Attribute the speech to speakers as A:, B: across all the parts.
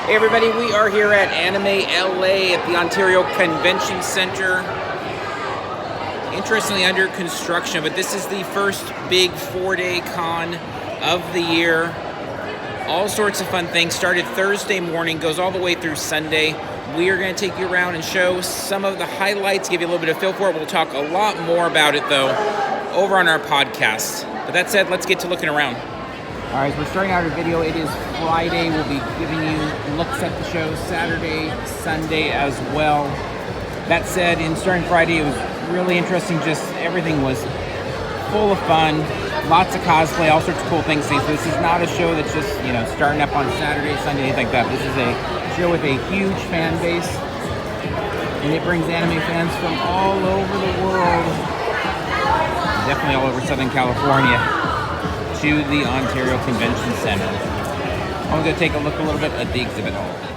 A: Hey everybody, we are here at Anime LA at the Ontario Convention Center. Interestingly under construction, but this is the first big 4-day con of the year. All sorts of fun things. Started Thursday morning, goes all the way through Sunday. We are going to take you around and show some of the highlights, give you a little bit of feel for it. We'll talk a lot more about it though over on our podcast. But that said, let's get to looking around. All right, so we're starting out our video. It is Friday. We'll be giving you looks at the show Saturday, Sunday as well. That said, in starting Friday, it was really interesting. Just everything was full of fun. Lots of cosplay, all sorts of cool things. So this is not a show that's just, starting up on Saturday, Sunday, anything like that. This is a show with a huge fan base. And it brings anime fans from all over the world. Definitely all over Southern California. To the Ontario Convention Center. I'm going to take a look a little bit at the exhibit hall.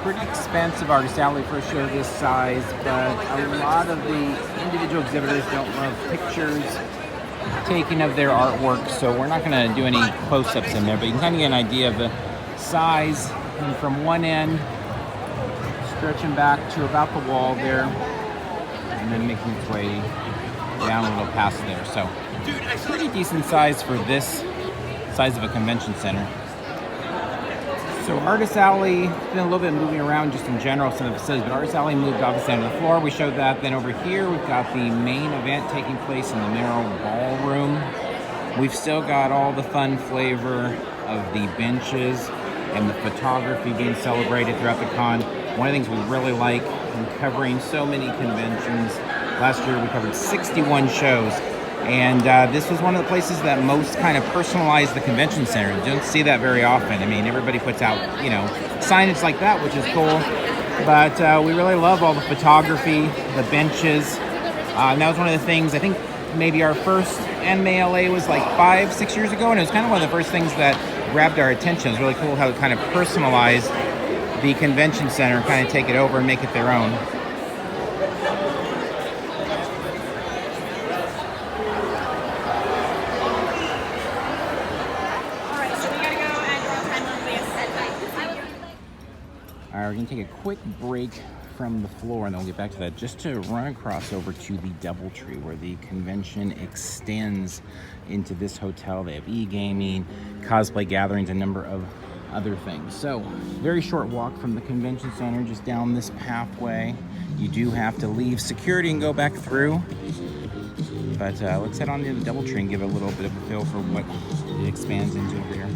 A: Pretty expensive artist alley for a show this size, but a lot of the individual exhibitors don't love pictures taken of their artwork, so we're not going to do any close-ups in there, but you can kind of get an idea of the size, and from one end stretching back to about the wall there, and then making its way down a little past there. So pretty decent size for this size of a convention center. So Artist Alley, been a little bit moving around just in general, some of the facilities, but Artist Alley moved obviously onto the floor. We showed that. Then over here, we've got the main event taking place in the Merrill Ballroom. We've still got all the fun flavor of the benches and the photography being celebrated throughout the con. One of the things we really like in covering so many conventions, last year we covered 61 shows. And this was one of the places that most kind of personalized the convention center. You don't see that very often. I mean, everybody puts out, signage like that, which is cool. But we really love all the photography, the benches. And that was one of the things, I think maybe our first Anime LA was like 5-6 years ago. And it was kind of one of the first things that grabbed our attention. It was really cool how it kind of personalized the convention center, kind of take it over and make it their own. We're going to take a quick break from the floor and then we'll get back to that, just to run across over to the DoubleTree where the convention extends into this hotel. They have e-gaming, cosplay gatherings, a number of other things. So very short walk from the convention center, just down this pathway. You do have to leave security and go back through, but let's head on to the DoubleTree and give a little bit of a feel for what it expands into over here.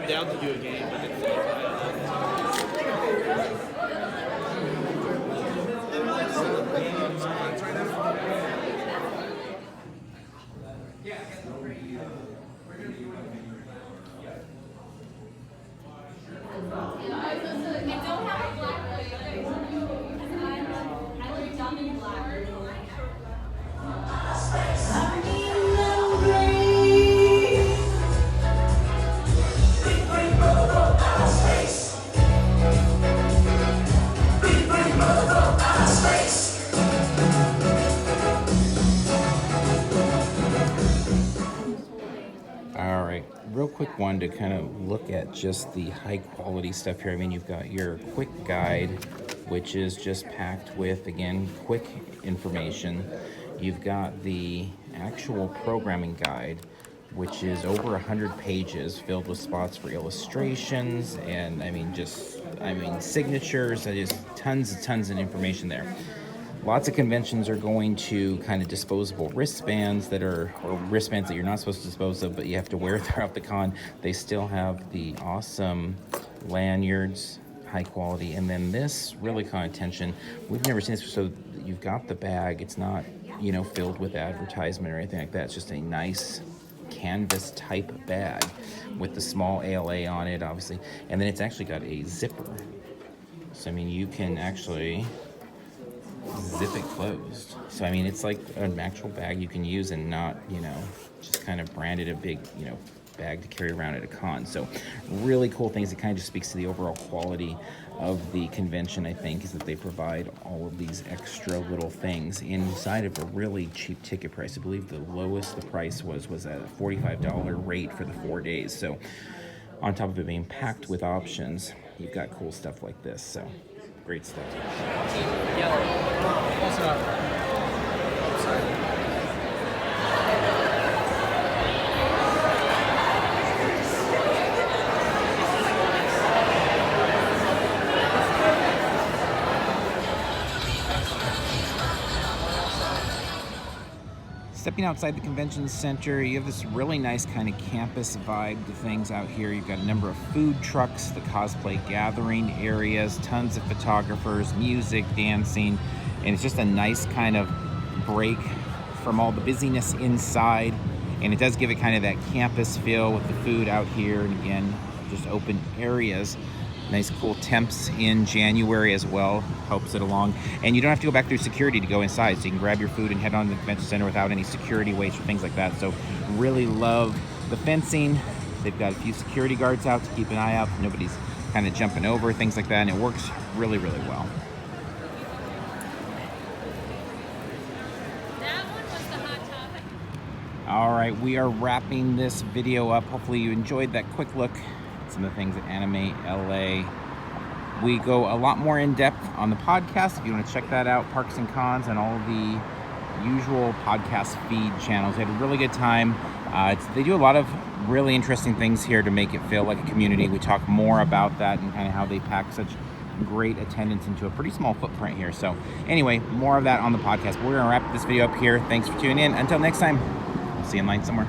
B: I'm down to do a game, but it's
A: All right, real quick one to kind of look at just the high quality stuff here. I mean, you've got your quick guide, which is just packed with, again, quick information. You've got the actual programming guide, which is over 100 pages filled with spots for illustrations and signatures. Just tons of information there. Lots of conventions are going to kind of disposable wristbands or wristbands that you're not supposed to dispose of, but you have to wear throughout the con. They still have the awesome lanyards, high quality, and then this really caught attention. We've never seen this, so you've got the bag. It's not, filled with advertisement or anything like that. It's just a nice canvas type bag with the small ALA on it, obviously, and then it's actually got a zipper. So you can actually zip it closed. So it's like an actual bag you can use and not, just kind of branded a big, bag to carry around at a con. So really cool things. It kind of just speaks to the overall quality of the convention, I think, is that they provide all of these extra little things inside of a really cheap ticket price. I believe the lowest the price was at a $45 rate for the 4 days. So on top of it being packed with options, you've got cool stuff like this. So great stuff. Stepping outside the convention center, you have this really nice kind of campus vibe to things out here. You've got a number of food trucks, the cosplay gathering areas, tons of photographers, music, dancing, and it's just a nice kind of break from all the busyness inside. And it does give it kind of that campus feel with the food out here, and again, just open areas. Nice cool temps in January as well, helps it along. And you don't have to go back through security to go inside, so you can grab your food and head on to the convention center without any security waits or things like that. So really love the fencing. They've got a few security guards out to keep an eye out. Nobody's kind of jumping over, things like that, and it works really well.
C: That one was the hot topic.
A: All right, we are wrapping this video up. Hopefully you enjoyed that quick look. Some of the things at Anime LA. We go a lot more in depth on the podcast. If you want to check that out, Parks and Cons and all of the usual podcast feed channels. We had a really good time. They do a lot of really interesting things here to make it feel like a community. We talk more about that and kind of how they pack such great attendance into a pretty small footprint here. So anyway, more of that on the podcast. But we're going to wrap this video up here. Thanks for tuning in. Until next time, we'll see you in line somewhere.